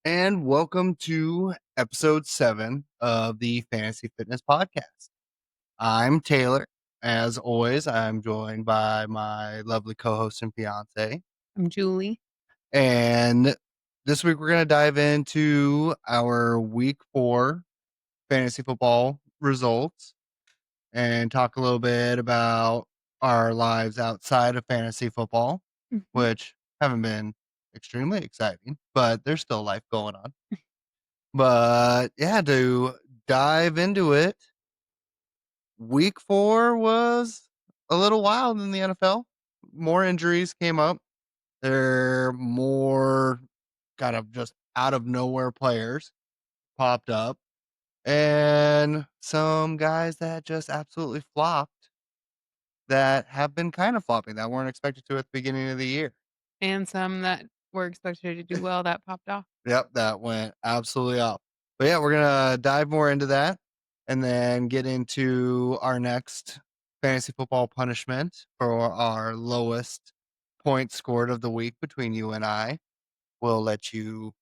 and welcome to episode 7 of the Fantasy Fitness Podcast. I'm Taylor. As always, I'm joined by my lovely co host and fiance. I'm Julie. And this week, we're going to dive into our week 4 fantasy football results and talk a little bit about our lives outside of fantasy football, Mhm. which haven't been extremely exciting, but there's still life going on. But yeah, to dive into it, week 4 was a little wild in the NFL. More injuries came up. There more kind of just out of nowhere players popped up, and some guys that just absolutely flopped that have been kind of flopping that weren't expected to at the beginning of the year. And some that were expected to do well that popped off. Yep, that went absolutely off. But yeah, we're gonna dive more into that and then get into our next fantasy football punishment for our lowest point scored of the week between you and I. We'll let you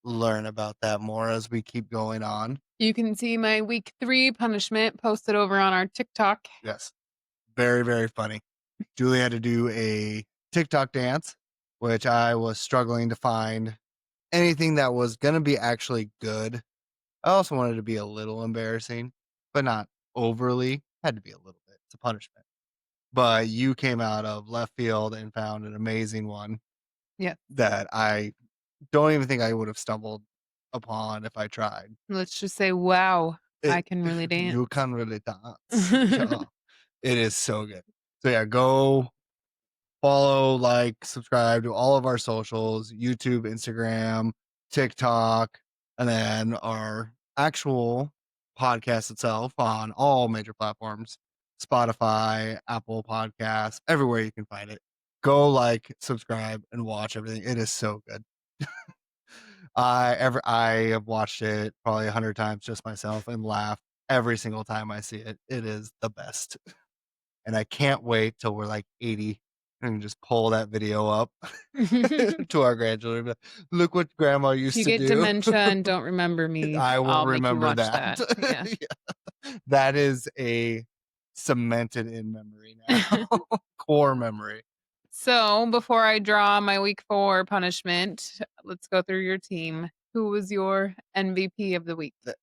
learn about that more as we keep going on. You can see my week 3 punishment posted over on our TikTok. Yes. Very, very funny. Julie had to do a TikTok dance, which I was struggling to find anything that was gonna be actually good. I also wanted to be a little embarrassing, but not overly. Had to be a little bit. It's a punishment. But you came out of left field and found an amazing one Yeah. that I don't even think I would have stumbled upon if I tried. Let's just say, wow, It I can really dance. you can really dance. Yeah. It is so good. So yeah, go follow, like, subscribe to all of our socials, YouTube, Instagram, TikTok, and then our actual podcast itself on all major platforms, Spotify, Apple Podcasts, everywhere you can find it. Go like, subscribe, and watch everything. It is so good. I have watched it probably 100 times just myself and laugh every single time I see it. It is the best. And I can't wait till we're like 80 and just pull that video up to our grandchildren. Be like, look what grandma If used you to get do. dementia and don't remember me, I will I'll make you remember watch that. that. Yeah. Yeah. That is a cemented in memory now. Core memory. So before I draw my week 4 punishment, let's go through your team. Who was your MVP of the week? That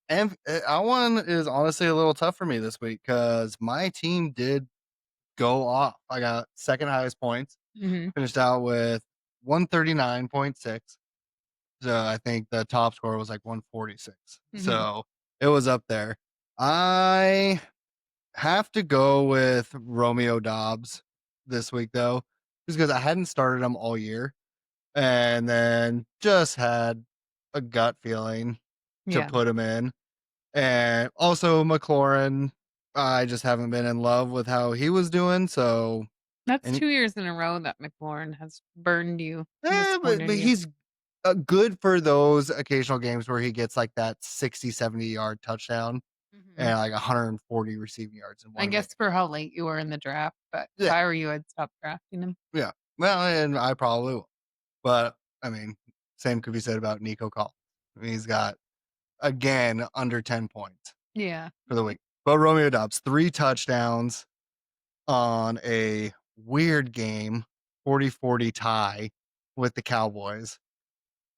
one is honestly a little tough for me this week because my team did go off. I got second highest points, Mhm. finished out with 139.6. So I think the top score was like 146. Mhm. So it was up there. I have to go with Romeo Dobbs this week though, just because I hadn't started him all year and then just had a gut feeling to Yeah. put him in. And also McLaurin, I just haven't been in love with how he was doing. So That's and 2 years in a row that McLaurin has burned you, but disappointed you. he's good for those occasional games where he gets like that 60, 70-yard touchdown Mhm. and like 140 receiving yards in I one game. guess for how late you were in the draft, but if Yeah. I were you, I'd stop drafting him. Yeah. Well, and I probably will. But I mean, same could be said about Nico Collins. I mean, he's got, again, under 10 points Yeah. for the week. But Romeo Dobbs, 3 touchdowns on a weird game, 40-40 tie with the Cowboys.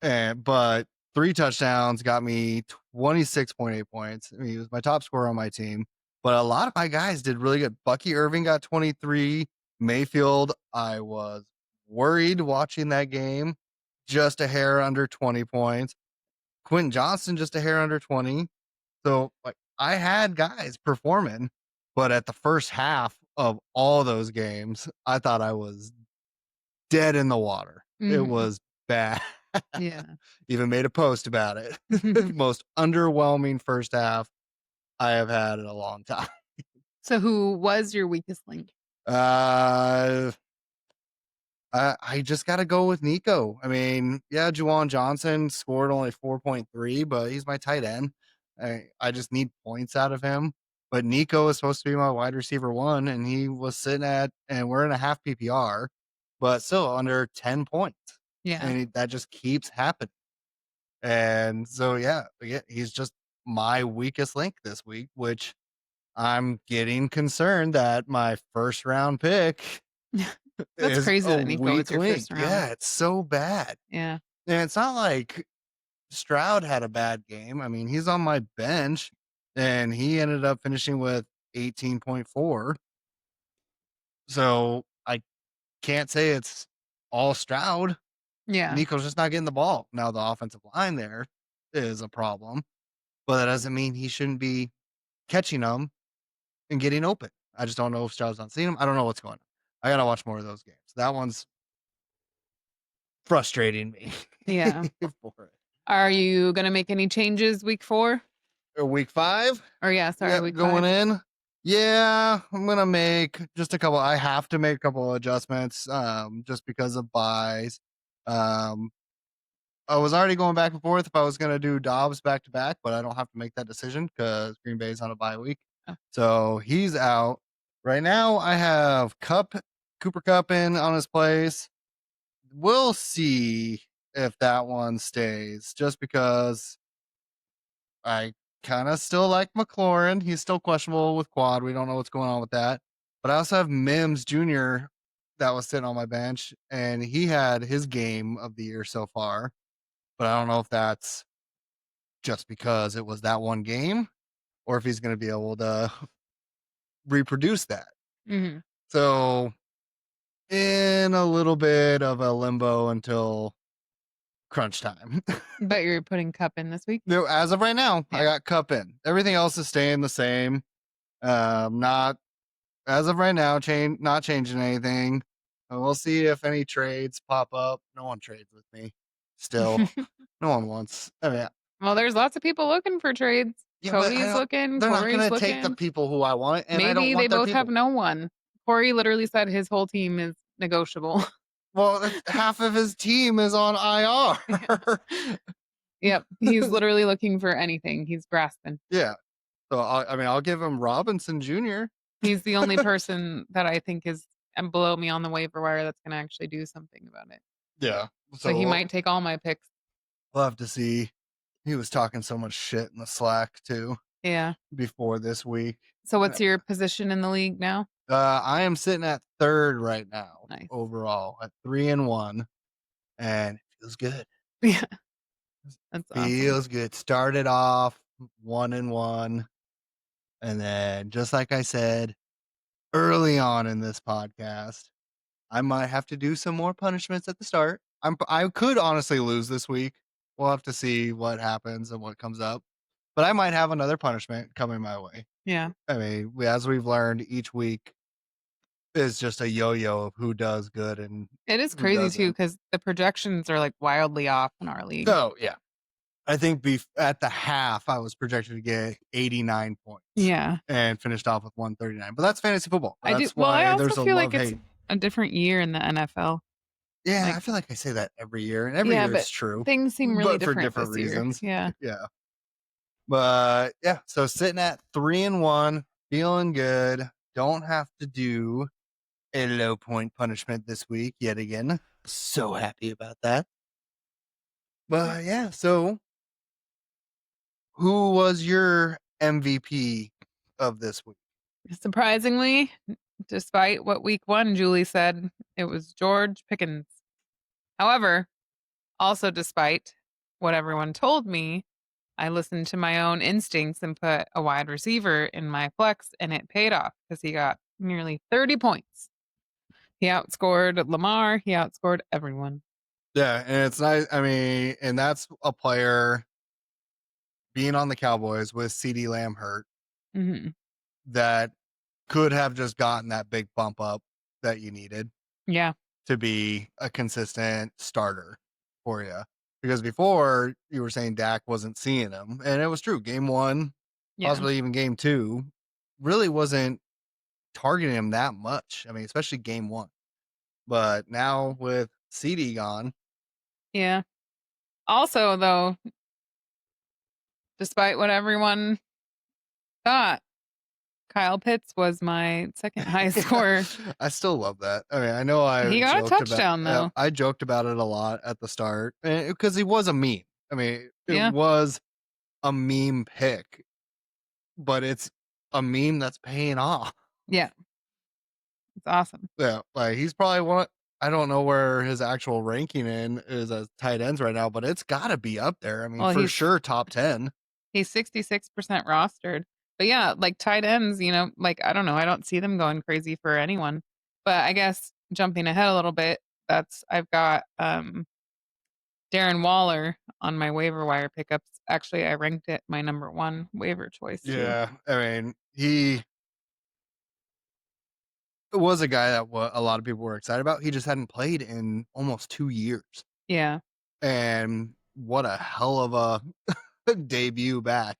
But 3 touchdowns got me 26.8 points. I mean, he was my top scorer on my team. But a lot of my guys did really good. Bucky Irving got 23. Mayfield, I was worried watching that game. Just a hair under 20 points. Quentin Johnston, just a hair under 20. So, like, I had guys performing, but at the first half of all those games, I thought I was dead in the water. It Mhm. was bad. Yeah. Even made a post about it. Most underwhelming first half I have had in a long time. So who was your weakest link? Uh, I just got to go with Nico. I mean, yeah, Juwan Johnson scored only 4.3, but he's my tight end. I just need points out of him. But Nico is supposed to be my wide receiver 1, and he was sitting at, and we're in a half PPR, but still under 10 points. Yeah. And that just keeps happening. And so, yeah, he's just my weakest link this week, which I'm getting concerned that my first round pick That's is crazy a that Nico was weak your link. first round. Yeah, it's so bad. Yeah. And it's not like Stroud had a bad game. I mean, he's on my bench and he ended up finishing with 18.4. So I can't say it's all Stroud. Yeah. Nico's just not getting the ball. Now the offensive line there is a problem, but that doesn't mean he shouldn't be catching them and getting open. I just don't know if Stroud's not seeing them. I don't know what's going on. I gotta watch more of those games. That one's frustrating me. Yeah. For it. Are you gonna make any changes week 4? Week 5? Or yeah, sorry, Yep, week going 5. in. Yeah, I'm gonna make just a couple. I have to make a couple of adjustments, just because of buys. Um, I was already going back and forth if I was gonna do Dobbs back to back, but I don't have to make that decision because Green Bay's on a bye week, Oh. so he's out. Right now, I have Cooper Kupp in on his place. We'll see if that one stays, just because I kind of still like McLaurin. He's still questionable with quad. We don't know what's going on with that. But I also have Mims Jr. that was sitting on my bench, and he had his game of the year so far. But I don't know if that's just because it was that one game or if he's going to be able to reproduce that. Mm-hmm. So, in a little bit of a limbo until crunch time. But you're putting Cup in this week? No, as of right now, I Yeah. got Cup in. Everything else is staying the same. Not as of right now, not changing anything. We'll see if any trades pop up. No one trades with me. Still, no one wants. I mean, Well, there's lots of people looking for trades. yeah, but Cody's looking, they're not Corey's going to take the looking. people who I want, and I don't Maybe they want their both have people. no one. Corey literally said his whole team is negotiable. Well, half of his team is on IR. Yep. He's literally looking for anything. He's grasping. Yeah. So I'll give him Robinson Jr. He's the only person that I think is below me on the waiver wire that's gonna actually do something about it. Yeah. So he might take all my picks. We'll have to see. He was talking so much shit in the Slack too Yeah. before this week. So what's your position in the league now? I am sitting at 3rd right now. Nice. Overall at 3-1, and it feels good. Yeah. That's awesome. Feels good. Started off 1-1, and then just like I said early on in this podcast, I might have to do some more punishments at the start. I could honestly lose this week. We'll have to see what happens and what comes up. But I might have another punishment coming my way. Yeah. I mean, as we've learned, each week is just a yo-yo of who does good and It is who crazy too, doesn't. because the projections are like wildly off in our league. Oh, yeah. I think at the half, I was projected to get 89 points. Yeah. And finished off with 139. But that's fantasy football. I do. That's Well, I why also there's a feel like love-hate. it's a different year in the NFL. Yeah, like- I feel like I say that every year, and every Yeah, year but it's true. Things seem really But for different different this year. reasons. Yeah. Yeah. But yeah, so sitting at 3-1, feeling good. Don't have to do a low point punishment this week yet again. So happy about that. But yeah, so who was your MVP of this week? Surprisingly, despite what week 1 Julie said, it was George Pickens. However, also despite what everyone told me, I listened to my own instincts and put a wide receiver in my flex, and it paid off because he got nearly 30 points. He outscored Lamar. He outscored everyone. Yeah, and it's nice. I mean, and that's a player being on the Cowboys with CeeDee Lamb hurt Mm-hmm. that could have just gotten that big bump up that you needed. Yeah. To be a consistent starter for you. Because before you were saying Dak wasn't seeing him, and it was true. Game 1, possibly even game 2, really wasn't targeting him that much. I mean, especially game 1. But now with CD gone. Yeah. Also, though, despite what everyone thought, Kyle Pitts was my second highest scorer. I still love that. I mean, I know He got a touchdown, though. I joked about it a lot at the start because he was a meme. I mean, it Yeah. was a meme pick, but it's a meme that's paying off. Yeah. It's awesome. Yeah, like he's probably one. I don't know where his actual ranking in is as tight ends right now, but it's got to be up there. I mean, Well, for he's sure, top 10. he's 66% rostered. But yeah, like tight ends, like I don't know, I don't see them going crazy for anyone. But I guess jumping ahead a little bit, I've got Darren Waller on my waiver wire pickups. Actually, I ranked it my number 1 waiver choice too. Yeah, I mean, he was a guy that a lot of people were excited about. He just hadn't played in almost 2 years, Yeah. and what a hell of a debut back.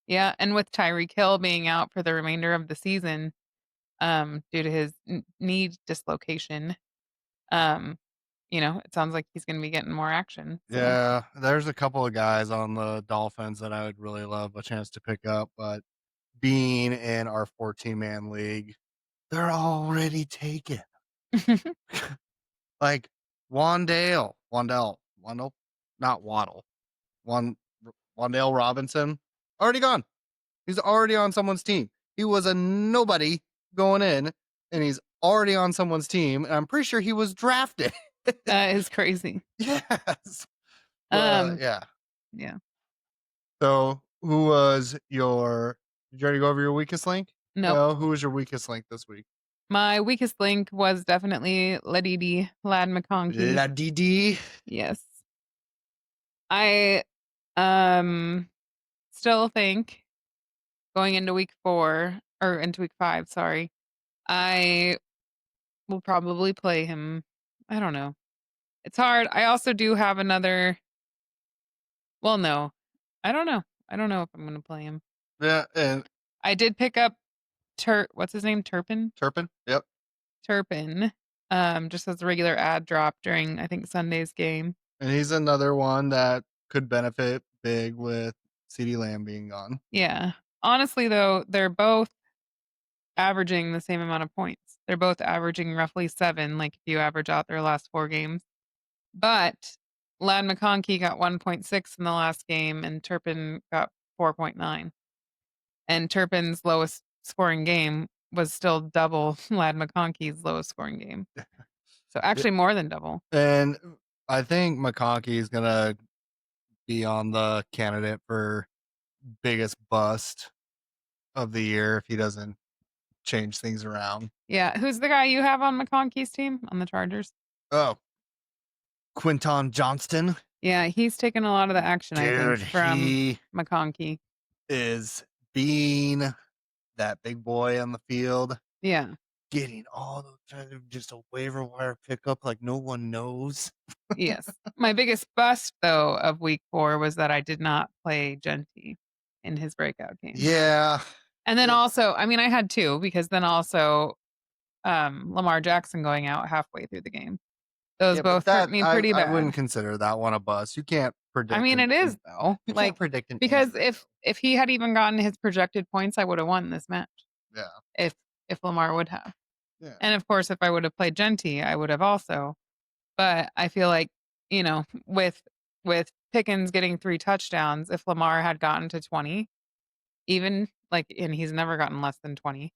Yeah, and with Tyreek Hill being out for the remainder of the season, due to his knee dislocation, um, it sounds like he's gonna be getting more action. So Yeah, there's a couple of guys on the Dolphins that I would really love a chance to pick up, but being in our 14-man league, they're already taken. Like Wandale, not Waddle, Wan Wandale Robinson, already gone. He's already on someone's team. He was a nobody going in, and he's already on someone's team, and I'm pretty sure he was drafted. that is crazy. Yes. Um, Yeah. yeah. So, who was your did you already go over your weakest link? Nope. No, who was your weakest link this week? My weakest link was definitely Ladidi, Lad McConkey. La Didi. Yes. I still think going into week 4 or into week 5, sorry, I will probably play him. I don't know. It's hard. I also do have another. Well, no. I don't know. I don't know if I'm gonna play him. Yeah, and I did pick up what's his name? Turpin? Turpin. Yep. Turpin. Just as a regular ad drop during I think Sunday's game. And he's another one that could benefit big with CD Lamb being gone. Yeah. Honestly though, they're both averaging the same amount of points. They're both averaging roughly 7, like if you average out their last 4 games. But Lad McConkey got 1.6 in the last game and Turpin got 4.9. And Turpin's lowest scoring game was still double Lad McConkey's lowest scoring game. So Yeah, actually more than double. and I think McConkey is gonna be on the candidate for biggest bust of the year if he doesn't change things around. Yeah, who's the guy you have on McConkey's team on the Chargers? Oh, Quinton Johnston. Yeah, he's taken a lot of the action, I think, Dude, from he McConkey. is being that big boy on the field, Yeah. getting all those just a waiver wire pickup like no one knows. Yes. My biggest bust though of week 4 was that I did not play Genty in his breakout game. Yeah. And then Yep. also, I mean I had 2 because then also Lamar Jackson going out halfway through the game. Those Yeah, but both hurt that me pretty I wouldn't bad. consider that one a bust. You can't I predict mean it is though. you can't Like predict an because injury. if he had even gotten his projected points, I would have won this match. Yeah. If Lamar would have. Yeah. And of course if I would have played Genty, I would have also. But I feel like, with Pickens getting 3 touchdowns, if Lamar had gotten to 20, even like and he's never gotten less than 20,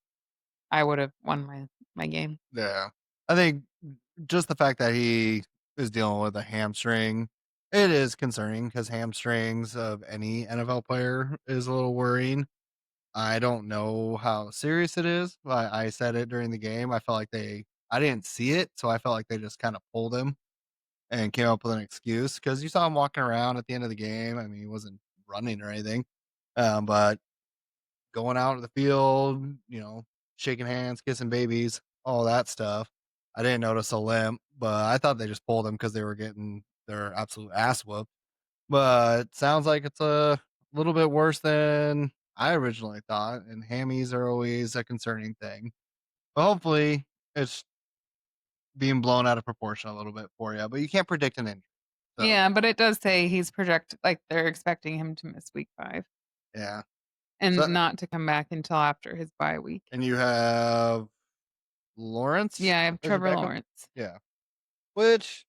I would have won my game. Yeah. I think just the fact that he is dealing with a hamstring, it is concerning because hamstrings of any NFL player is a little worrying. I don't know how serious it is, but I said it during the game. I didn't see it, so I felt like they just kind of pulled him and came up with an excuse because you saw him walking around at the end of the game. I mean, he wasn't running or anything, but going out to the field, shaking hands, kissing babies, all that stuff. I didn't notice a limp, but I thought they just pulled him because they were getting their absolute ass whooped. But sounds like it's a little bit worse than I originally thought, and hammies are always a concerning thing. But hopefully, it's being blown out of proportion a little bit for you. But you can't predict an injury. So Yeah, but it does say he's projected like they're expecting him to miss week 5 yeah. and So not to come back until after his bye week. and you have Lawrence Yeah, I have as your Trevor backup. Lawrence. Yeah, which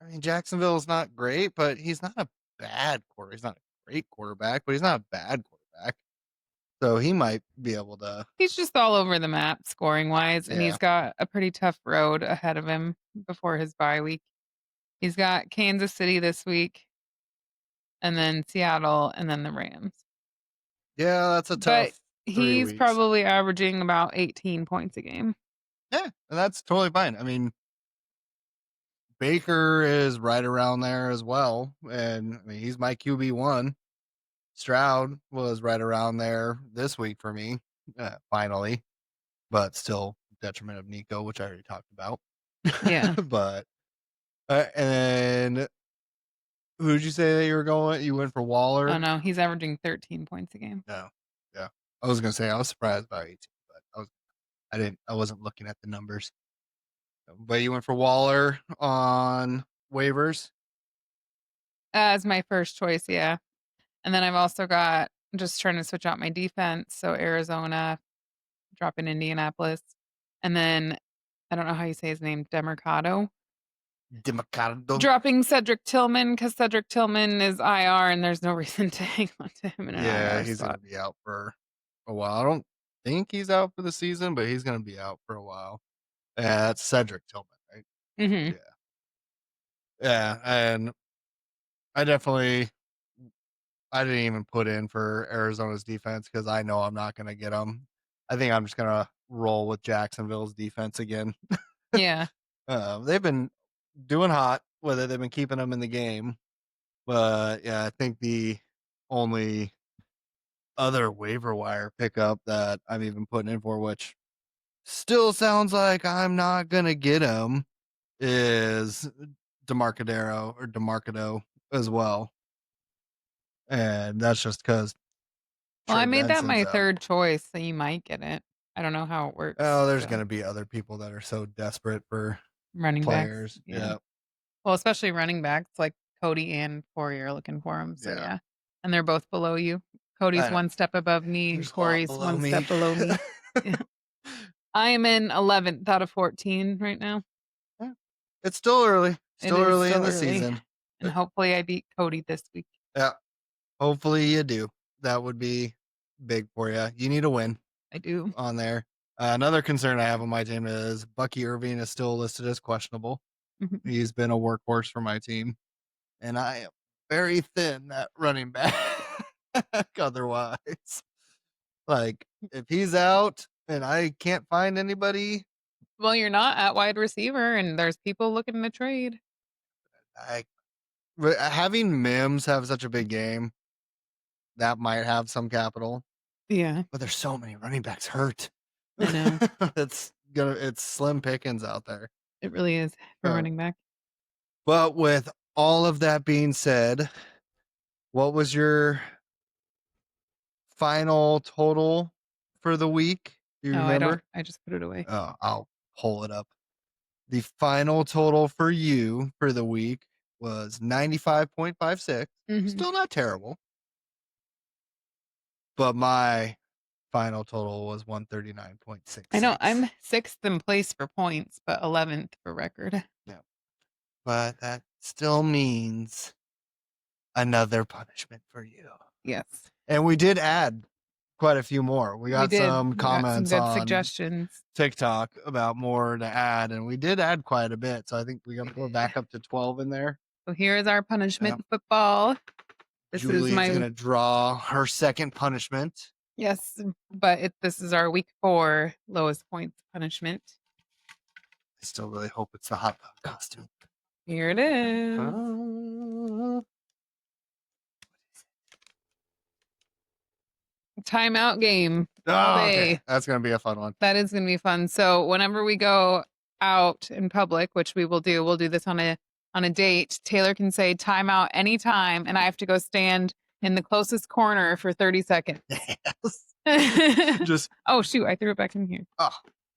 I mean, Jacksonville's not great, but he's not a bad quarter. He's not a great quarterback, but he's not a bad quarterback. So he might be able to. He's just all over the map scoring wise, and he's Yeah. got a pretty tough road ahead of him before his bye week. He's got Kansas City this week, and then Seattle, and then the Rams. Yeah, that's a But tough 3 he's weeks. probably averaging about 18 points a game. Yeah, and that's totally fine. I mean, Baker is right around there as well. And I mean, he's my QB1. Stroud was right around there this week for me, finally, but still detriment of Nico, which I already talked about. Yeah. But, and who did you say that you were going? You went for Waller? Oh no, he's averaging 13 points a game. No. Yeah. I was gonna say I was surprised by 18, but I wasn't looking at the numbers. But you went for Waller on waivers? As my first choice, yeah. And then I've also got just trying to switch out my defense. So Arizona, dropping Indianapolis. And then I don't know how you say his name, Demercado. Democado. Dropping Cedric Tillman because Cedric Tillman is IR and there's no reason to hang on to him in an Yeah, IR he's spot. gonna be out for a while. I don't think he's out for the season, but he's gonna be out for a while. Yeah, that's Cedric Tillman, right? Mm-hmm. Yeah, and I definitely I didn't even put in for Arizona's defense because I know I'm not gonna get them. I think I'm just gonna roll with Jacksonville's defense again. Yeah. They've been doing hot with it. They've been keeping them in the game, but yeah, I think the only other waiver wire pickup that I'm even putting in for, which still sounds like I'm not gonna get him, is Demarcado as well, and that's just because Well, I Trey made that Benson's my out. third choice, so you might get it. I don't know how it works. Oh, there's so. gonna be other people that are so desperate for Running backs. players. Yeah. Yeah, Well, especially running backs like Cody and Corey are looking for him. So Yeah. yeah. And they're both below you. Cody's I know. one step above me, and There's a lot Corey's below one me. step below me. Yeah. I am in 11th out of 14 right now. It's still early. It Still is early still in the early. season. And hopefully I beat Cody this week. Yeah. Hopefully you do. That would be big for you. You need a win I do. on there. Another concern I have on my team is Bucky Irving is still listed as questionable. Mhm. He's been a workhorse for my team, and I am very thin at running back. Otherwise, like if he's out and I can't find anybody, Well, you're not at wide receiver, and there's people looking to trade. having Mims have such a big game, that might have some capital. Yeah. But there's so many running backs hurt. I know. It's slim pickings out there. It really is for Uh, running back. But with all of that being said, what was your final total for the week? Do you No, I don't. remember? I just put it away. Oh, I'll pull it up. The final total for you for the week was 95.56. Mhm. Still not terrible. But my final total was 139.6. I know I'm 6th in place for points, but 11th for record. But that still means another punishment for you. Yes. And we did add quite a few more. We got did. some We got comments some good on suggestions. TikTok about more to add, and we did add quite a bit. So I think we're back up to 12 in there. So here is our punishment football. This Julie's is my gonna draw her second punishment. yes, but this is our week 4 lowest points punishment. I still really hope it's the hot dog costume. Here it is. Timeout game. all Oh, okay. day. That's gonna be a fun one. That is going to be fun. So whenever we go out in public, which we will do, we'll do this on a date. Taylor can say timeout anytime, and I have to go stand in the closest corner for 30 seconds. Just Oh shoot, I threw it back in here.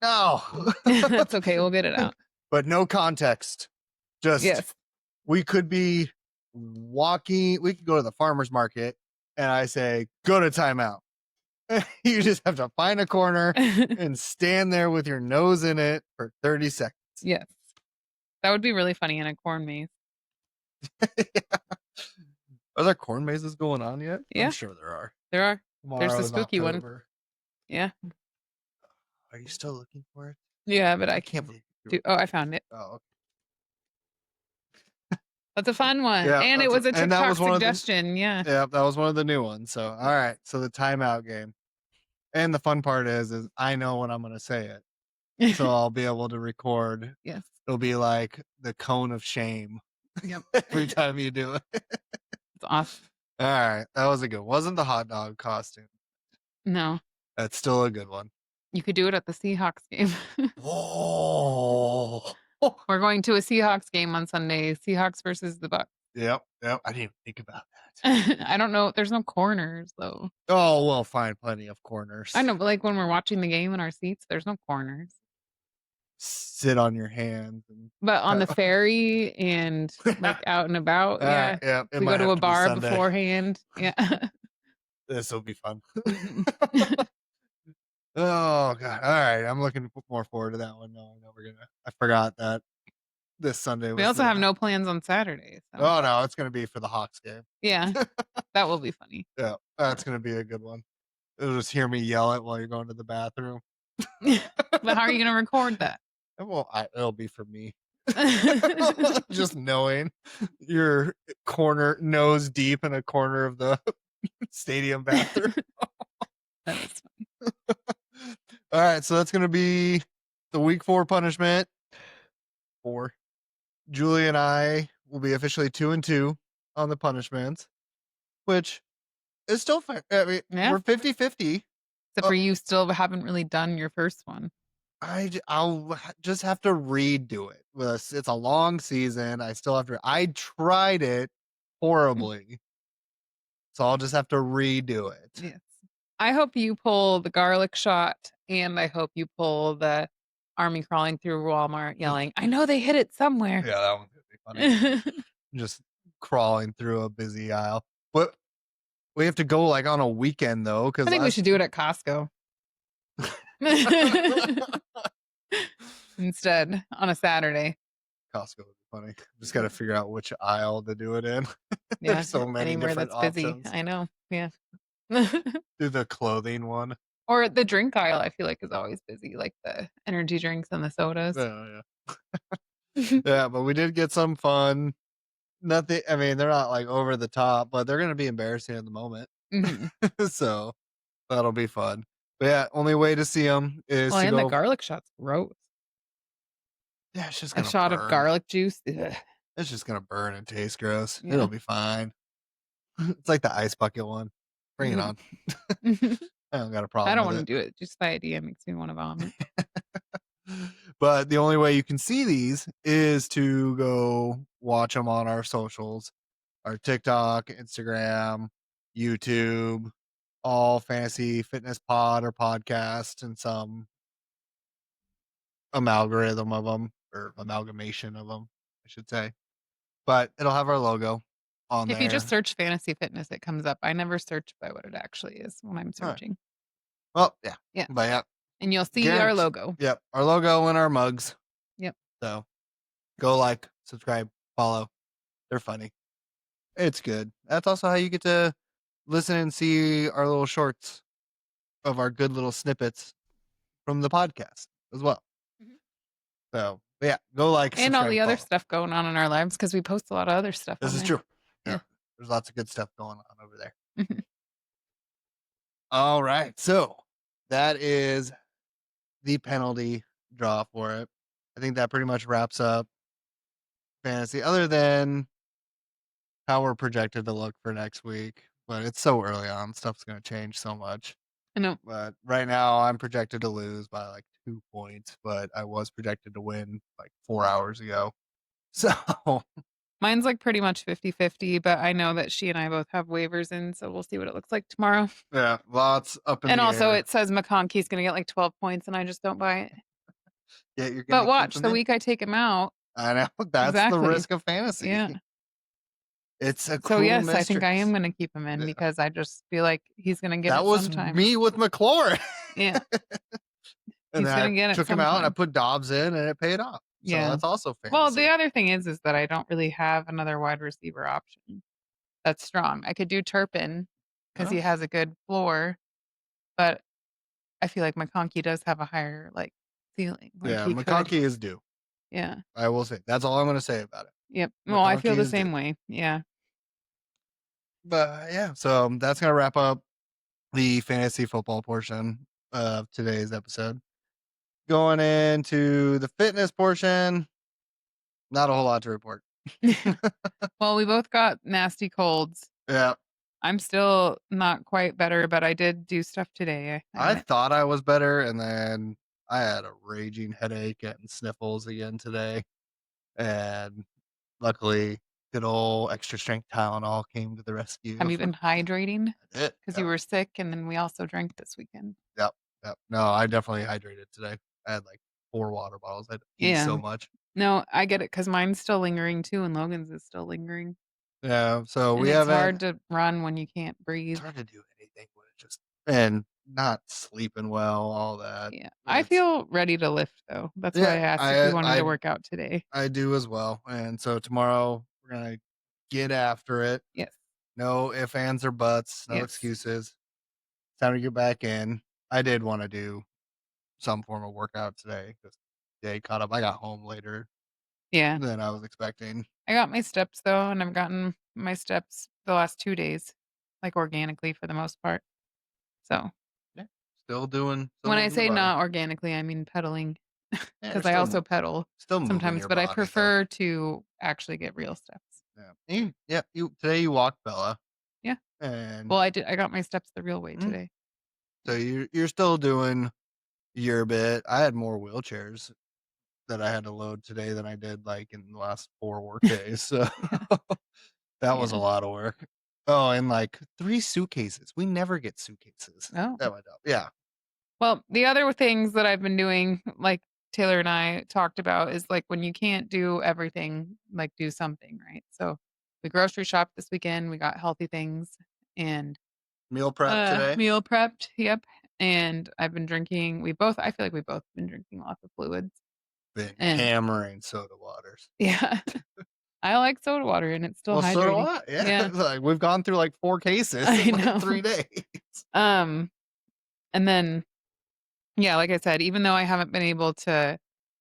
no. That's okay. We'll get it out. But no context. Just Yes. we could be walking, we could go to the farmer's market and I say, go to timeout. You just have to find a corner and stand there with your nose in it for 30 seconds. Yes. That would be really funny in a corn maze. Are there corn mazes going on yet? Yeah. I'm sure there are. There are. There's Tomorrow the is spooky one. October. Yeah. Are you still looking for it? Yeah, but I can't believe I found it. Oh, That's a fun one. yeah. And it was a and that TikTok was one of the suggestion. Yeah. yeah, that was one of the new ones. So all right, so the timeout game, and the fun part is I know when I'm gonna say it, so I'll be able to record. Yes. It'll be like the cone of shame Yep. every time you do it. It's awesome. All right, that was a good. Wasn't the hot dog costume? No. That's still a good one. You could do it at the Seahawks game. Oh. We're going to a Seahawks game on Sunday. Seahawks versus the Bucks. Yep. I didn't even think about that. I don't know. There's no corners though. Oh, we'll find plenty of corners. I know, but like when we're watching the game in our seats, there's no corners. Sit on your hands. But on the ferry and like out and about, yeah. Yeah. We go to a bar beforehand. Yeah. This will be fun. Oh god! All right, I'm looking more forward to that one. No, I forgot that this Sunday. We also have no plans on Saturday. So. Oh no, it's gonna be for the Hawks game. Yeah, that will be funny. Yeah, that's gonna be a good one. It'll just hear me yell it while you're going to the bathroom. But how are you gonna record that? Well, it'll be for me. Just knowing your corner nose deep in a corner of the stadium bathroom. That is funny. All right, so that's gonna be the week 4 punishment. 4. Julie and I will be officially 2-2 on the punishments, which is still fair. I mean, we're 50-50. Except for you still haven't really done your first one. I'll just have to redo it. It's a long season. I still have to. I tried it horribly, so I'll just have to redo it. Yes. I hope you pull the garlic shot, and I hope you pull the army crawling through Walmart yelling, "I know they hid it somewhere." Yeah, that one's gonna be funny. Just crawling through a busy aisle. But we have to go like on a weekend though, because I think we should do it at Costco. Instead, on a Saturday. Costco would be funny. Just got to figure out which aisle to do it in. Yeah, There's so many anywhere different that's options. busy. I know. Yeah. Do the clothing one. Or the drink aisle, I feel like is always busy, like the energy drinks and the sodas. Yeah. Yeah, but we did get some fun. Nothing. I mean, they're not like over the top, but they're gonna be embarrassing in the moment. So that'll be fun. But yeah, only way to see them is to and go. the garlic shot's gross. Yeah, it's just A gonna shot burn. of garlic juice. Ugh. It's just gonna burn and taste gross. Yeah. It'll be fine. It's like the ice bucket one. Bring it on. I don't got a problem. I don't with want to do it. Just the idea makes me want to vomit. But the only way you can see these is to go watch them on our socials, our TikTok, Instagram, YouTube, all Fantasy Fitness Pod or podcast, and some amalgam of them or amalgamation of them, I should say. But it'll have our logo on there. If you just search fantasy fitness, it comes up. I never search by what it actually is when I'm searching. Well, yeah. Yeah. But yeah. And you'll see our logo. Yep. Our logo and our mugs. Yep. So go like, subscribe, follow. They're funny. It's good. That's also how you get to listen and see our little shorts of our good little snippets from the podcast as well. So yeah, go like and all the other follow. stuff going on in our lives because we post a lot of other stuff. This is there. true. Yeah. There's lots of good stuff going on over there. All right. So that is the penalty draw for it. I think that pretty much wraps up fantasy, other than how we're projected to look for next week. But it's so early on. Stuff's going to change so much. I know. But right now I'm projected to lose by like 2 points, but I was projected to win like 4 hours ago. So mine's like pretty much 50-50, but I know that she and I both have waivers in, so we'll see what it looks like tomorrow. Yeah, lots up in and the also air. it says McConkey's going to get like 12 points and I just don't buy it. Yeah, you're but watch the week I take him out. I know. That's the risk of fantasy. Yeah. It's a so cool yes, mistress. I think I am going to keep him in because I just feel like he's going to get that it was sometime. me with McLaurin. Yeah. And he's then going to get I it took him out and I put Dobbs in and it paid off. So Yeah. that's also Well, the fantasy. other thing is that I don't really have another wide receiver option that's strong. I could do Turpin because he Oh, has a good floor, but I feel like McConkey does have a higher like ceiling. Like yeah, he could. McConkey is due. Yeah. I will say that's all I'm going to say about it. Yep. Well, I feel McConkey the is due. same way. Yeah. But yeah, so that's going to wrap up the fantasy football portion of today's episode. Going into the fitness portion, not a whole lot to report. Well, we both got nasty colds. Yeah, I'm still not quite better, but I did do stuff today. I I admit. thought I was better, and then I had a raging headache and sniffles again today. And luckily, good old extra strength Tylenol came to the rescue. Have you been hydrating? It, Because you yeah, were sick, and then we also drank this weekend. yep, yep. No, I definitely hydrated today. I had like 4 water bottles. I had to pee Yeah. so much. No, I get it because mine's still lingering too, and Logan's is still lingering. Yeah, so And we it's haven't. hard to run when you can't It's breathe. hard to do anything when it's just and not sleeping well, all that. Yeah. I It's feel ready to lift though. That's why I yeah, asked if you wanted to work out today. I do as well. And so tomorrow we're gonna get after it. Yes. No ifs, ands, or buts. No Yes. excuses. Time to get back in. I did want to do some form of workout today because day caught up. I got home later Yeah. than I was expecting. I got my steps though, and I've gotten my steps the last 2 days, like organically for the most part. So Yeah, still when I moving your say body. not organically, I mean pedaling Yeah, you're because I also pedal still moving sometimes, your but I body though. prefer to actually get real steps. Yeah, you today you walked Bella, Yeah. and Well, I got my steps the real way mm, today. so you're still doing your bit. I had more wheelchairs that I had to load today than I did like in the last 4 work days. So Yeah. that was a Yeah. lot of work. Oh, and like 3 suitcases. We never get suitcases. Oh. That went up. Yeah. Well, the other things that I've been doing, like Taylor and I talked about, is like when you can't do everything, like do something, right? So we grocery shopped this weekend. We got healthy things and Meal prep today. meal prepped. Yep. And I've been drinking. I feel like we both been drinking lots of fluids. Been And hammering soda waters. yeah, I like soda water and it's still Well, so do hydrating. I. Yeah. Yeah, Like we've gone through like 4 cases I in like know. 3 days. Um, and then yeah, like I said, even though I haven't been able to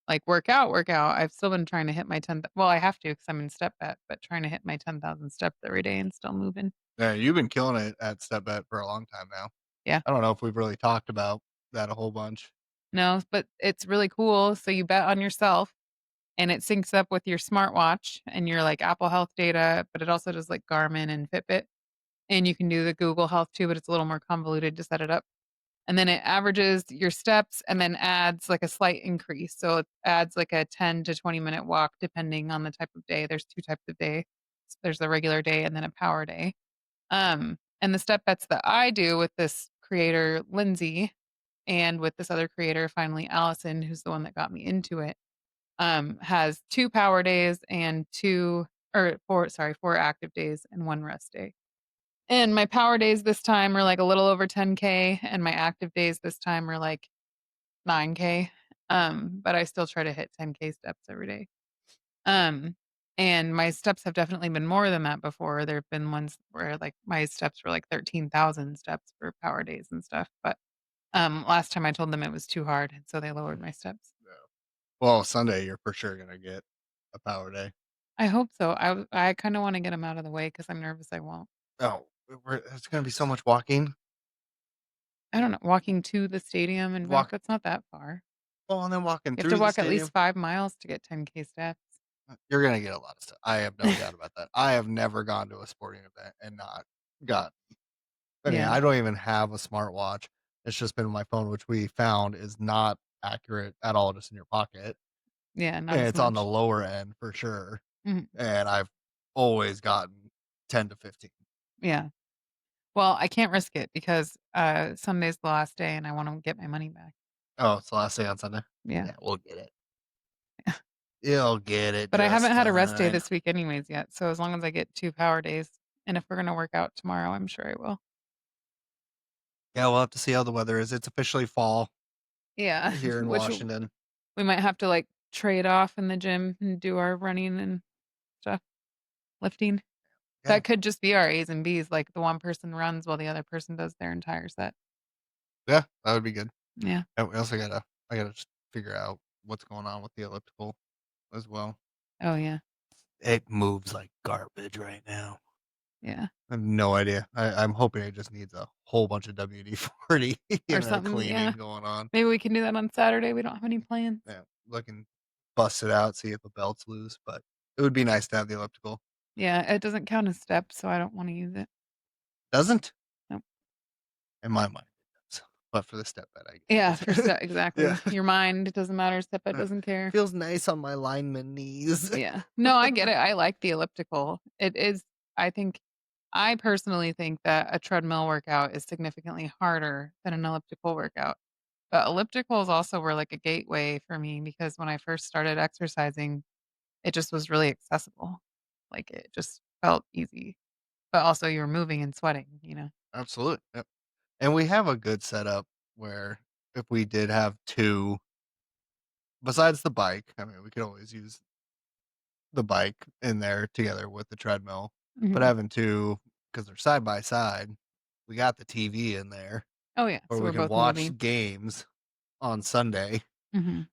like work out, I've still been trying to hit my 10. Well, I have to because I'm in step bet, but trying to hit my 10,000 steps every day and still moving. Yeah, you've been killing it at Step Bet for a long time now. Yeah. I don't know if we've really talked about that a whole bunch. No, but it's really cool. So you bet on yourself and it syncs up with your smartwatch and your like Apple Health data, but it also does like Garmin and Fitbit. And you can do the Google Health too, but it's a little more convoluted to set it up. And then it averages your steps and then adds like a slight increase. So it adds like a 10 to 20-minute walk depending on the type of day. There's 2 types of day. There's a regular day and then a power day. And the step bets that I do with this creator, Lindsay, and with this other creator, finally Allison, who's the one that got me into it, has 2 power days and 4 active days and 1 rest day. And my power days this time are like a little over 10K, and my active days this time are like 9K. But I still try to hit 10K steps every day. Um, and my steps have definitely been more than that before. There have been ones where like my steps were like 13,000 steps for power days and stuff. But last time I told them it was too hard, and so they lowered my steps. Yeah. Well, Sunday you're for sure gonna get a power day. I hope so. I kind of want to get them out of the way because I'm nervous I won't. Oh, it's gonna be so much walking. I don't know. Walking to the stadium and back, Walk that's not that far. well, and then walking You have to through the walk at stadium. least 5 miles to get 10K steps. You're gonna get a lot of stuff. I have no doubt about that. I have never gone to a sporting event and not got. I mean, Yeah. I don't even have a smartwatch. It's just been my phone, which we found is not accurate at all, just in your pocket. Yeah, not And as it's on the much. lower end for sure. Mhm. And I've always gotten 10 to 15. Yeah. Well, I can't risk it because, Sunday's the last day and I wanna get my money back. Oh, it's the last day on Sunday? Yeah. Yeah, we'll get it. You'll get it But I just haven't had a rest day fine. this week anyways yet, so as long as I get 2 power days, and if we're gonna work out tomorrow, I'm sure I will. Yeah, we'll have to see how the weather is. It's officially fall Yeah, here in which Washington. we might have to, like, trade off in the gym and do our running and stuff, lifting. Yeah. That could just be our A's and B's, like the one person runs while the other person does their entire set. Yeah, that would be good. Yeah. And we also I gotta just figure out what's going on with the elliptical as well. Oh, yeah. It moves like garbage right now. Yeah. I have no idea. I'm hoping it just needs a whole bunch of WD-40 Or and something, yeah. cleaning going on. Maybe we can do that on Saturday. We don't have any plans. Yeah, looking bust it out, see if the belt's loose, but it would be nice to have the elliptical. Yeah, it doesn't count as steps, so I don't wanna use it. Doesn't? Nope. In my mind, it does. But for the step bed, I Yeah, get for it. exactly. Yeah. Your mind, it doesn't matter, step it doesn't care. Feels nice on my lineman knees. Yeah. No, I get it. I like the elliptical. It is I personally think that a treadmill workout is significantly harder than an elliptical workout. But ellipticals also were like a gateway for me because when I first started exercising, it just was really accessible. Like it just felt easy. But also you're moving and sweating, you know? Absolutely. Yep. And we have a good setup where if we did have 2 besides the bike, I mean, we could always use the bike in there together with the treadmill, but Mhm. having 2 because 'cause they're side by side, we got the TV in there, Oh, yeah. or So we we're can both watch moving. games on Sunday Mhm.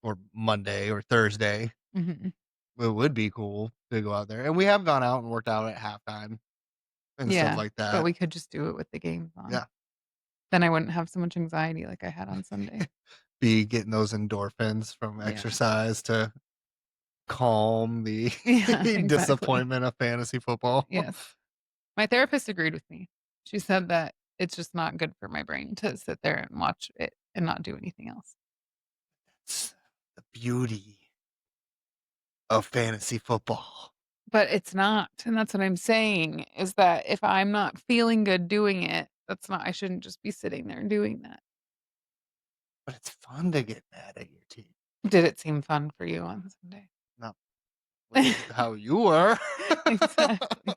or Monday or Thursday. Mhm. It would be cool to go out there, and we have gone out and worked out at halftime and stuff Yeah. like But that. we could just do it with the games on. Yeah. Then I wouldn't have so much anxiety like I had on Sunday. Be getting those endorphins from Yeah. exercise to calm the Yeah, exactly. disappointment of fantasy football. Yes. My therapist agreed with me. She said that it's just not good for my brain to sit there and watch it and not do anything else. It's the beauty of fantasy football. But it's not, and that's what I'm saying, is that if I'm not feeling good doing it, I shouldn't just be sitting there doing that. But it's fun to get mad at your team. Did it seem fun for you on Sunday? Not with how you were. Exactly.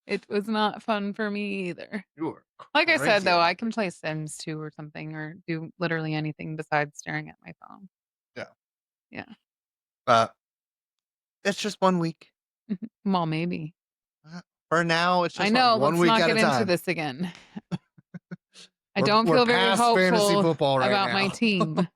It was not fun for me either. You were Like I said, cranky though, on I the can pitch. play Sims 2 or something or do literally anything besides staring at my phone. Yeah. Yeah. But it's just 1 week. Mhm. Well, maybe. For now, it's I just know, 1 let's week not at a get into time. this again. I don't We're feel very past fantasy hopeful football right about my now. team.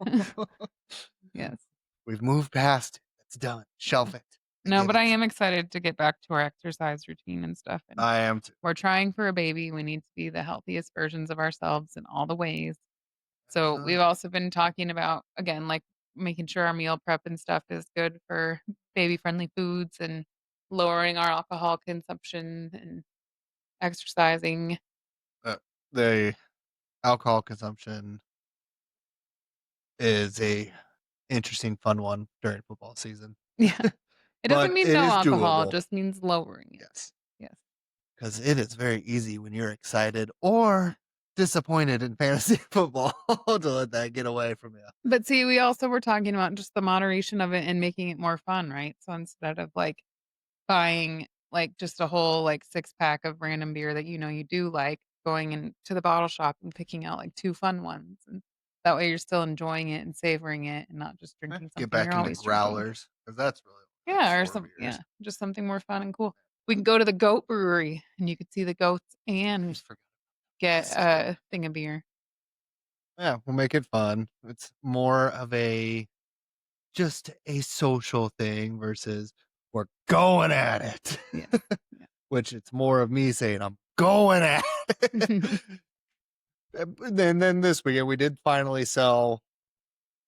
Yes. We've moved past it. It's done. Shelf it. I No, get but I it. am excited to get back to our exercise routine and stuff, and I am too. we're trying for a baby. We need to be the healthiest versions of ourselves in all the ways. So, we've Absolutely. also been talking about, again, like, making sure our meal prep and stuff is good for baby-friendly foods and lowering our alcohol consumption and exercising. Uh, the alcohol consumption is a interesting, fun one during football season. Yeah. It doesn't But mean it no is alcohol, it doable. just means lowering it. Yes. Yes. Because it is very easy when you're excited or disappointed in fantasy football to let that get away from you. But see, we also were talking about just the moderation of it and making it more fun, right? So instead of, like, buying, like, just a whole, like, six-pack of random beer that you know you do like, going into the bottle shop and picking out, like, 2 fun ones, and that way you're still enjoying it and savoring it and not just drinking Get something you're back into always drinking. growlers because that's really like Yeah, or 4 yeah, beers. just something more fun and cool. We can go to the Goat Brewery, and you could see the goats I and just forgot get this. a thing of beer. Yeah, we'll make it fun. It's more of just a social thing versus we're going at it. Yeah. Yeah. Which it's more of me saying I'm going at it. Then this weekend we did finally sell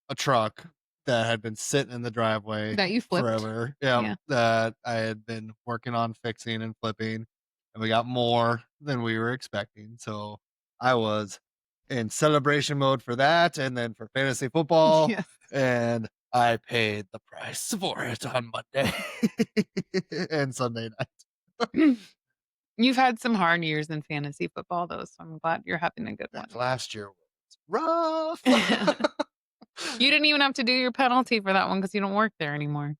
a truck that had been sitting in the driveway That you flipped. forever. Yeah, Yeah. that I had been working on fixing and flipping, and we got more than we were expecting. So I was in celebration mode for that, and then for fantasy football, Yes. and I paid the price for it on Monday and Sunday night. You've had some hard years in fantasy football, though, so I'm glad you're having a good one. That last year was rough. You didn't even have to do your penalty for that one because you don't work there anymore.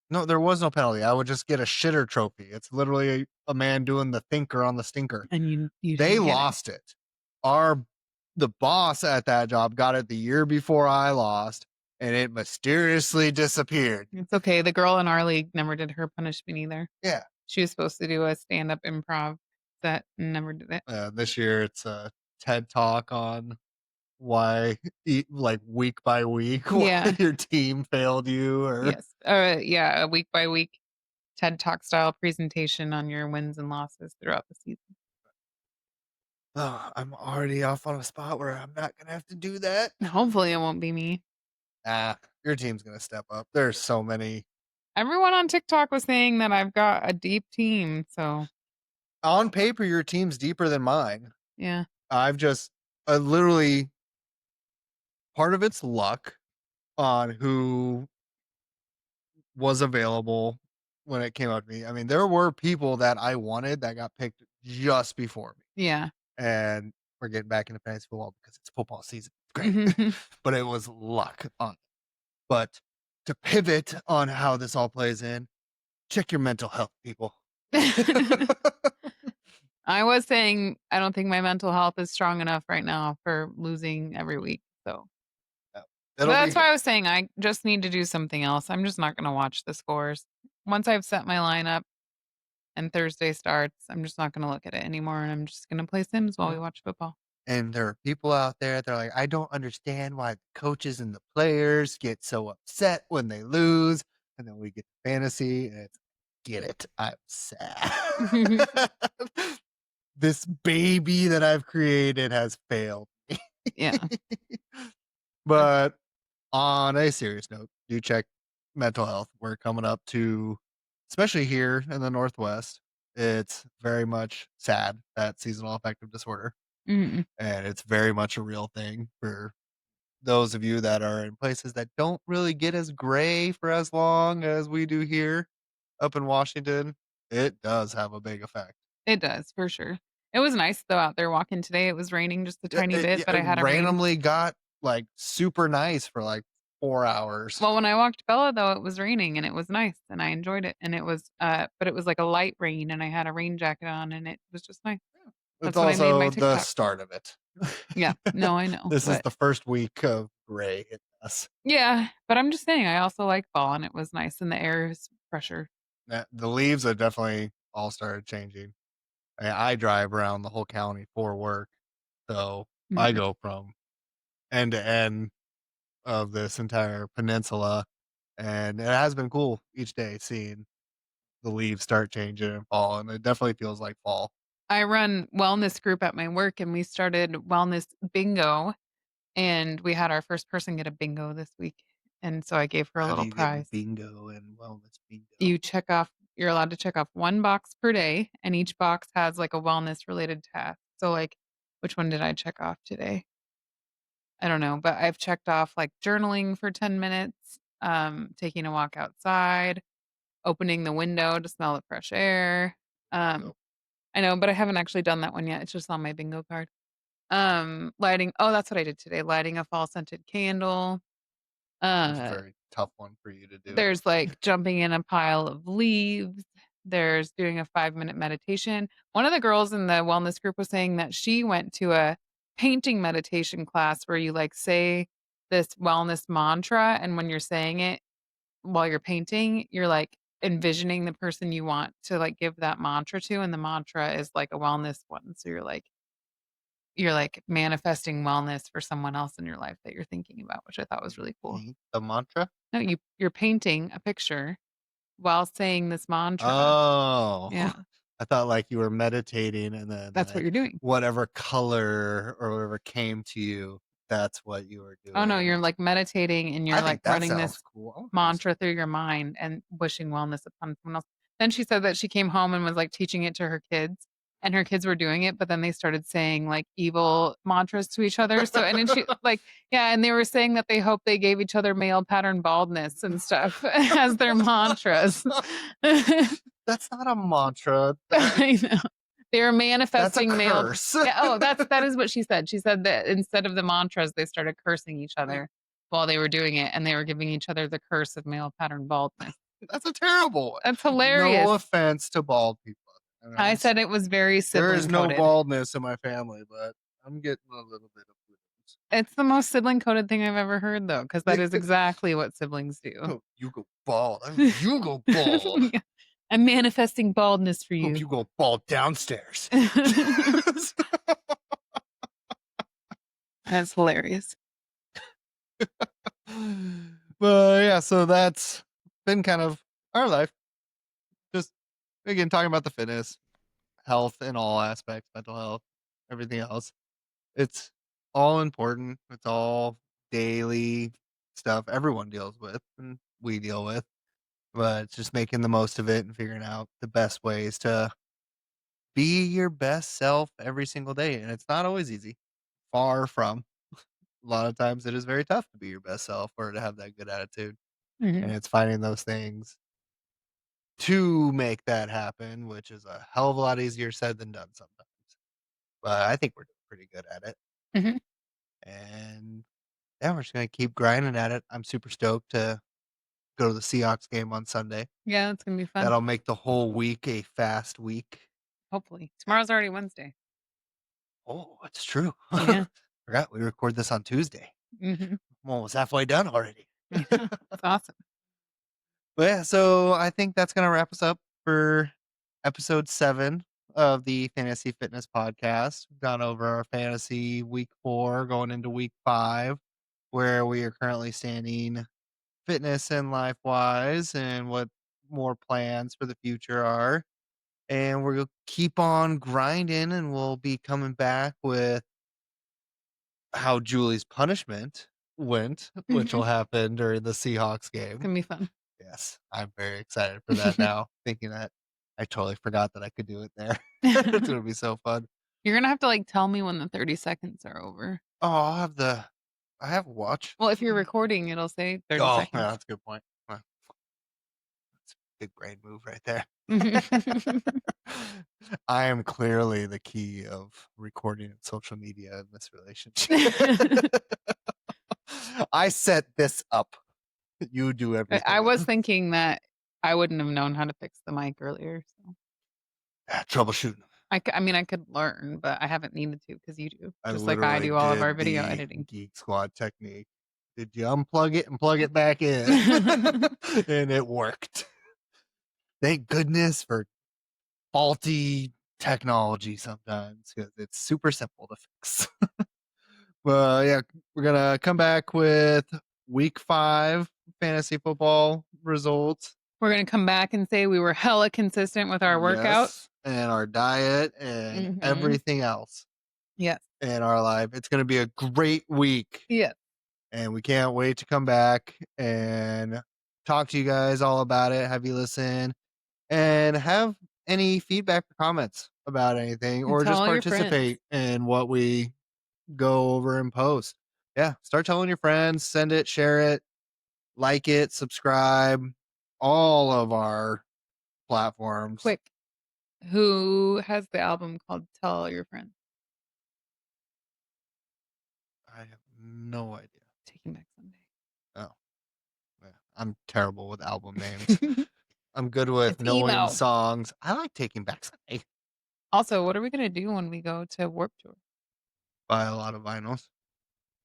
No, there was no penalty. I would just get a shitter trophy. It's literally a man doing the thinker on the stinker. And you They didn't get it. lost it. The boss at that job got it the year before I lost. and it mysteriously disappeared. It's okay. The girl in our league never did her punishment either. Yeah. She was supposed to do a stand-up improv set and never did it. This year it's a TED Talk on why, like week by week, Yeah. why your team failed you, or Yes. Yeah, a week by week TED Talk style presentation on your wins and losses throughout the season. oh, I'm already off on a spot where I'm not gonna have to do that. Hopefully it won't be me. Your team's gonna step up. There's so many. Everyone on TikTok was saying that I've got a deep team, so On paper, your team's deeper than mine. yeah. I've just literally part of it's luck on who was available when it came out to me. I mean, there were people that I wanted that got picked just before me. Yeah. And we're getting back into fantasy football because it's football season. Great. Mhm. But it was luck on it. But to pivot on how this all plays in, check your mental health, people. I was saying I don't think my mental health is strong enough right now for losing every week. So It'll that's be why I was saying I just need to do something else. I'm just not going to watch the scores. Once I've set my lineup and Thursday starts, I'm just not going to look at it anymore. And I'm just going to play Sims while we watch football. and there are people out there, they're like, I don't understand why the coaches and the players get so upset when they lose. And then we get to fantasy and it's, get it. I'm sad. This baby that I've created has failed. Yeah. But on a serious note, do check mental health. We're coming up to, especially here in the Northwest, it's very much sad, that seasonal affective disorder. Mhm. And it's very much a real thing for those of you that are in places that don't really get as gray for as long as we do here up in Washington. It does have a big effect. It does for sure. It was nice though out there walking today. It was raining just a tiny bit, but It I had a rain. randomly got like super nice for like 4 hours. Well, when I walked Bella though, it was raining and it was nice and I enjoyed it. And it was but it was like a light rain and I had a rain jacket on and it was just nice. It's That's when I made my also the TikTok. start of it. Yeah. No, I know. This is But the first week of gray hitting us. yeah, but I'm just saying I also like fall and it was nice and the air is fresher. The leaves have definitely all started changing. I drive around the whole county for work, so I Mhm. go from end to end of this entire peninsula, and it has been cool each day seeing the leaves start changing and fall, and it definitely feels like fall. I run wellness group at my work and we started wellness bingo and we had our first person get a bingo this week. And so I gave her a How do little you get prize. bingo and wellness bingo? You're allowed to check off 1 box per day, and each box has, like, a wellness-related task. So, like, which one did I check off today? I don't know, but I've checked off, like, journaling for 10 minutes, taking a walk outside, opening the window to smell the fresh air. Um, Bingo, I know, but I haven't actually done that one yet. It's just on my bingo card. Lighting oh, that's what I did today, lighting a fall-scented candle. it's a Uh very tough one for you to do. There's, like, jumping in a pile of leaves. There's doing a 5-minute meditation. One of the girls in the wellness group was saying that she went to a painting meditation class where you, like, say this wellness mantra, and when you're saying it while you're painting, you're, like, envisioning the person you want to, like, give that mantra to, and the mantra is, like, a wellness one. So you're, like, manifesting wellness for someone else in your life that you're thinking about, which I thought was really cool. The mantra? No, you're painting a picture while saying this mantra. Oh, Yeah, I thought like you were meditating and then that's what like you're doing. whatever color or whatever came to you, that's what you were Oh, no, you're, doing. like, meditating and I you're, like, think that running sounds this cool. I wanna do mantra something. through your mind and wishing wellness upon someone else. Then she said that she came home and was, like, teaching it to her kids, and her kids were doing it, but then they started saying, like, evil mantras to each other, so and then she like yeah, and they were saying that they hope they gave each other male pattern baldness and stuff as their mantras. That's not a mantra. I know. They were That's a manifesting male curse. yeah, oh, that is what she said. She said that instead of the mantras, they started cursing each other while they were doing it, and they were giving each other the curse of male pattern baldness. That's a terrible one. That's No hilarious. offense to bald people. I said it was very There is sibling no coded. baldness in my family, but I'm getting a little bit of it. balls. It's the most sibling coded thing I've ever heard, though, because that is exactly what siblings do. Oh, you go bald. You go bald. Yeah. I'm manifesting baldness for Hope you. you go bald downstairs. That's hilarious. But yeah, so that's been kind of our life. Just again talking about the fitness, health in all aspects, mental health, everything else. It's all important. It's all daily stuff everyone deals with and we deal with. But it's just making the most of it and figuring out the best ways to be your best self every single day. And it's not always easy. Far from. A lot of times it is very tough to be your best self or to have that good attitude. Mhm. And it's finding those things to make that happen, which is a hell of a lot easier said than done sometimes. But I think we're doing pretty good at it. Mhm. And yeah, we're just gonna keep grinding at it. I'm super stoked to go to the Seahawks game on Sunday. Yeah, it's gonna be fun. That'll make the whole week a fast week. Hopefully. Tomorrow's already Wednesday. Oh, it's true. Yeah. Forgot we record this on Tuesday. Mhm. I'm almost halfway done already. I know. That's awesome. But yeah, so I think that's gonna wrap us up for episode 7 of the Fantasy Fitness Podcast. We've gone over our fantasy week 4, going into week 5, where we are currently standing fitness and life wise and what more plans for the future are. And we'll keep on grinding and we'll be coming back with how Julie's punishment went, which will Mhm. happen during the Seahawks It's game. gonna be fun. Yes, I'm very excited for that now, thinking that I totally forgot that I could do it there. It's gonna be so fun. You're gonna have to like tell me when the 30 seconds are over. Oh, I have a watch. Well, if you're recording, it'll say 30 Oh, yeah, seconds. that's a good point. Huh. That's a big brain move right there. Mhm. I am clearly the key of recording and social media in this relationship. I set this up. You do everything. I was else. thinking that I wouldn't have known how to fix the mic earlier. So Troubleshooting. I mean, I could learn, but I haven't needed to because you do. I Just like I literally do all of our did video the editing. Geek Squad technique. Did you unplug it and plug it back in? And it worked. Thank goodness for faulty technology sometimes because it's super simple to fix. Well, yeah, we're gonna come back with week 5 fantasy football results. We're gonna come back and say we were hella consistent with our workout. Yes, and our diet and Mhm. everything else Yes. in our life. It's gonna be a great week. Yes. And we can't wait to come back and talk to you guys all about it, have you listen, and have any feedback or comments about anything, And or tell just all your friends. participate in what we go over and post. Yeah, start telling your friends, send it, share it, like it, subscribe, all of our platforms. Quick. Who has the album called Tell All Your Friends? I have no idea. Taking Back Sunday. Oh, yeah. I'm terrible with album names. I'm good with It's knowing emo. songs. I like Taking Back Sunday. Also, what are we gonna do when we go to Warp Tour? Buy a lot of vinyls.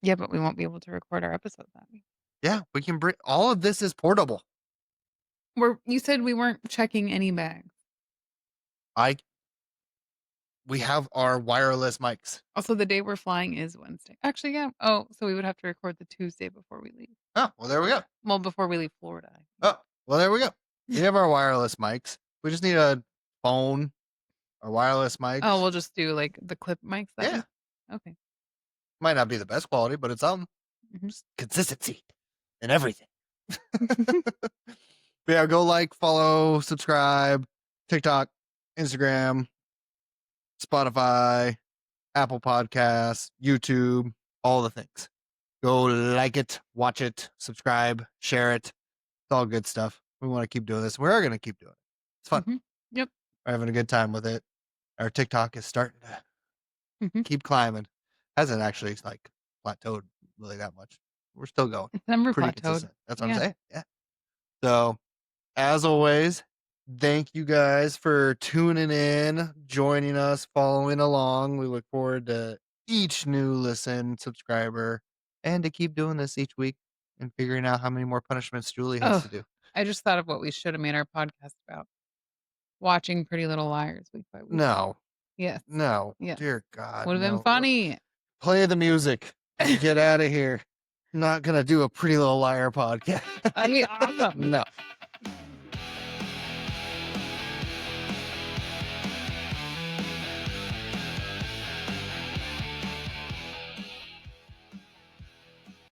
Yeah, but we won't be able to record our episode that week. Yeah, we can bring all of this is portable. You said we weren't checking any bags. We have our wireless mics. Also, the day we're flying is Wednesday. Actually, yeah. Oh, so we would have to record the Tuesday before we leave. Oh, well, there we go. Well, before we leave Florida. Oh, well, there we go. We have our wireless mics. We just need a phone or wireless mics. Oh, we'll just do like the clip mics. Yeah. Okay. Might not be the best quality, but it's Mhm. consistency and everything. But yeah, go like, follow, subscribe, TikTok, Instagram, Spotify, Apple Podcasts, YouTube, all the things. Go like it, watch it, subscribe, share it. It's all good stuff. We want to keep doing this. We are going to keep doing it. It's fun. Mhm. Yep. We're having a good time with it. Our TikTok is starting to Mhm. keep climbing. Hasn't actually like plateaued really that much. We're still going. It's never Pretty plateaued. consistent. That's what Yeah. I'm saying. Yeah. So, as always, thank you guys for tuning in, joining us, following along. We look forward to each new listen subscriber, and to keep doing this each week and figuring out how many more punishments Julie has Oh, to do. I just thought of what we should have made our podcast about. Watching Pretty Little Liars week by week. No, Yes. no, Yes. dear God, Would have been no. funny. Play the music. Get out of here. Not gonna do a Pretty Little Liar podcast. That'd be awesome. No.